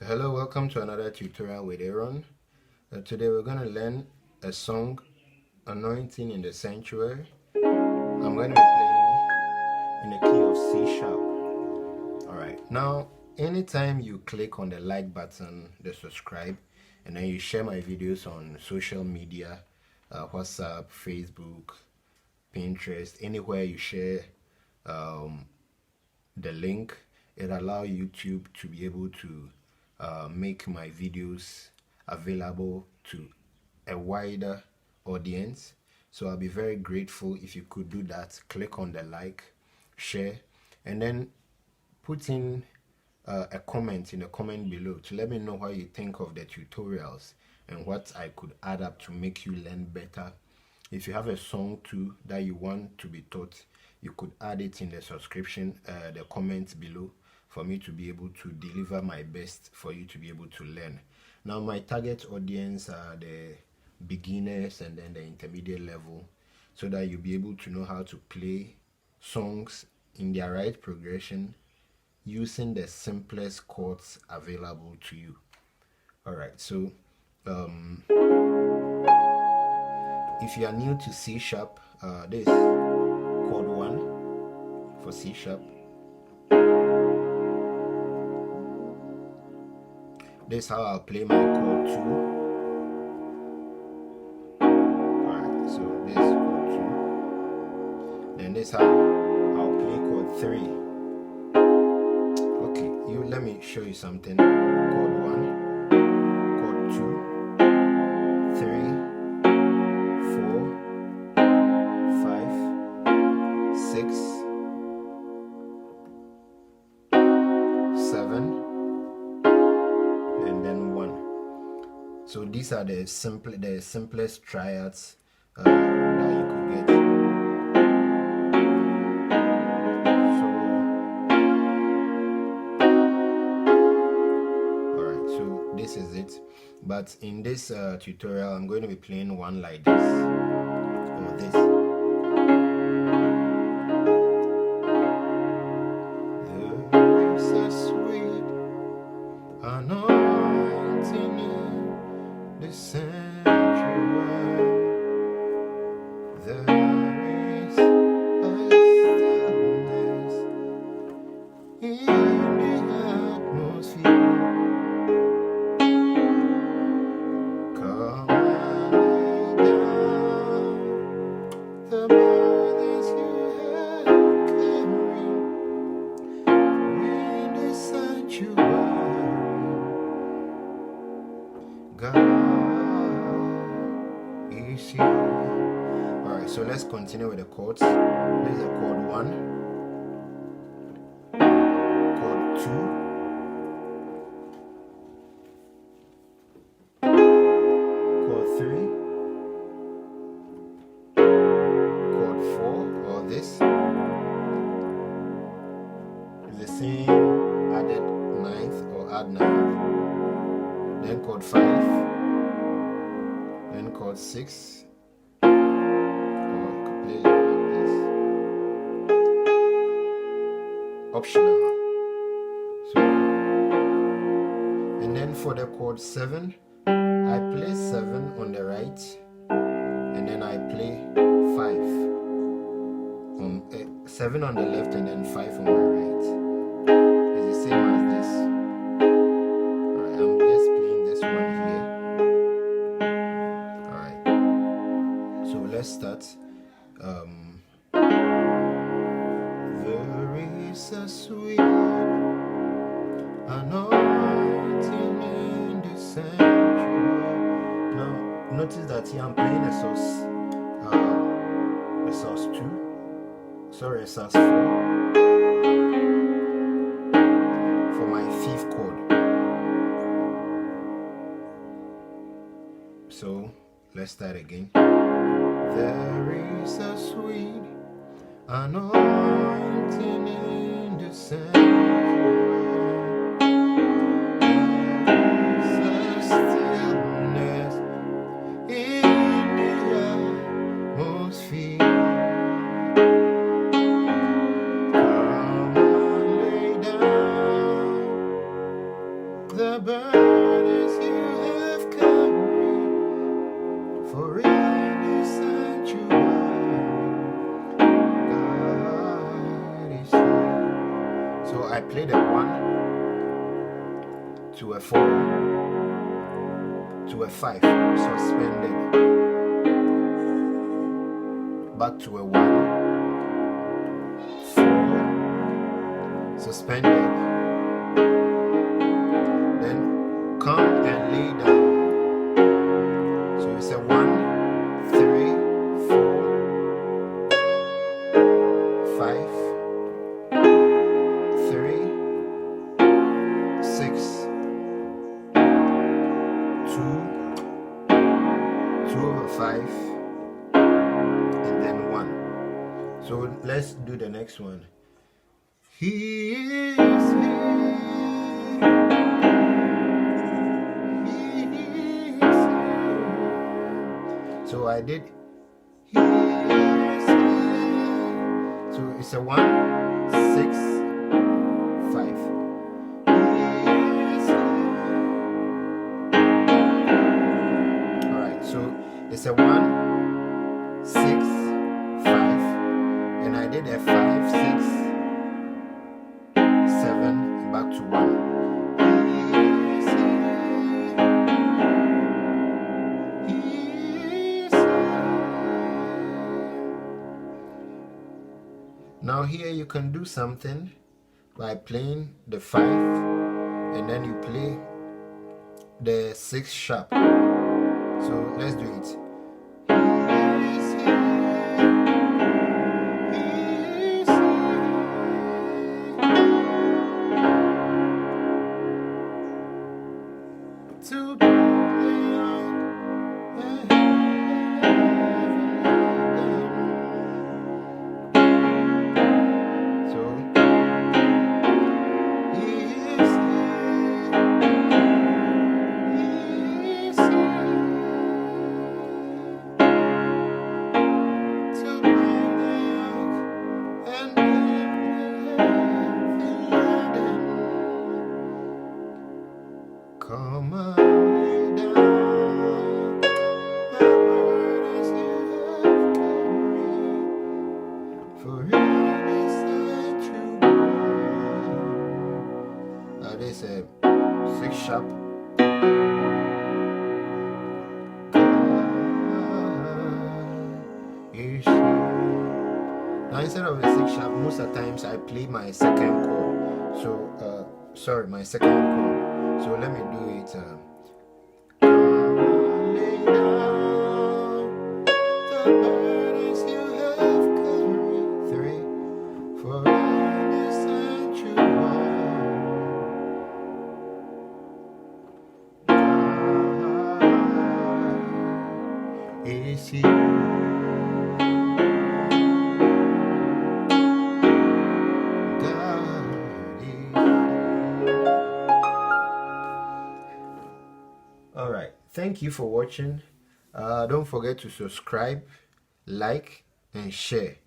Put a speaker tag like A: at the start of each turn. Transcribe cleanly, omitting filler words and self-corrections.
A: Hello, welcome to another tutorial with Aaron. Today we're going to learn a song, Anointing in the Sanctuary. I'm going to be playing in the key of C sharp. Alright, now anytime you click on the like button, the subscribe, and then you share my videos on social media, WhatsApp, Facebook, Pinterest, anywhere you share the link, it allows YouTube to be able to make my videos available to a wider audience. So I'll be very grateful if you could do that. Click on the like, share, and then put in a comment in the comment below to let me know what you think of the tutorials and what I could add up to make you learn better. If you have a song too that you want to be taught, you could add it in the subscription, the comments below, for me to be able to deliver my best for you to be able to learn. Now my target audience are the beginners and then the intermediate level, so that you'll be able to know how to play songs in their right progression using the simplest chords available to you. Alright, so if you are new to C sharp, this chord 1 for C sharp. This is how I'll play my chord 2. Alright, so this chord 2. Then this is how I'll play chord 3. Okay, let me show you something. Chord 1, chord 2, 3, 4, 5, 6, 7, and then 1. So these are the simplest triads that you could get. So alright, so this is it. But in this tutorial, I'm going to be playing one like this or this. There is a sweet anointing in the sanctuary. There is a stillness in the atmosphere. Come and lay down the burdens you have carried in the sanctuary. God is here. Alright, so let's continue with the chords. This is a chord 1, chord 2, chord 3, chord 4, or this is the same added 9th or add 9th. Then chord 5, then chord 6, or you could play it like this. Optional. So, and then for the chord 7, I play 7 on the right, and then I play 5 on 7 on the left, and then 5 on my right. It's the same as this. Alright, I'm just playing this one here. Alright, so let's start. There is a sweet anointing in the sanctuary. Now notice that here I'm playing a sus 2, sorry, a sus 4 for my 5th chord. So let's start again. There is a sweet anointing in the sanctuary. There is a stillness in the atmosphere. Come and lay down the burden For in the sanctuary, God is here. So I played a 1 to a 4 to a 5, suspended, back to a 1, 4, suspended, then come and lay down. So it's a 1, 3, 4, 5, 3, 6, 2 over 5, and then 1. So let's do the next one. He is here. He is here. So I did. He is here. So it's a 1, 6, 5. It's a 1, 6, 5, and I did a 5, 6, 7, and back to 1. Now here you can do something by playing the 5, and then you play the 6 sharp. So let's do it. Come on, lay down the burdens you have carried, for it is set you down. This is a 6 sharp. Now instead of a 6 sharp, most of the times I play my second chord. So, sorry, my second chord. So let me do it. Come on, lay down the burdens you have carried. 3, for in the sanctuary, God is here. Alright, thank you for watching. Don't forget to subscribe, like, and share.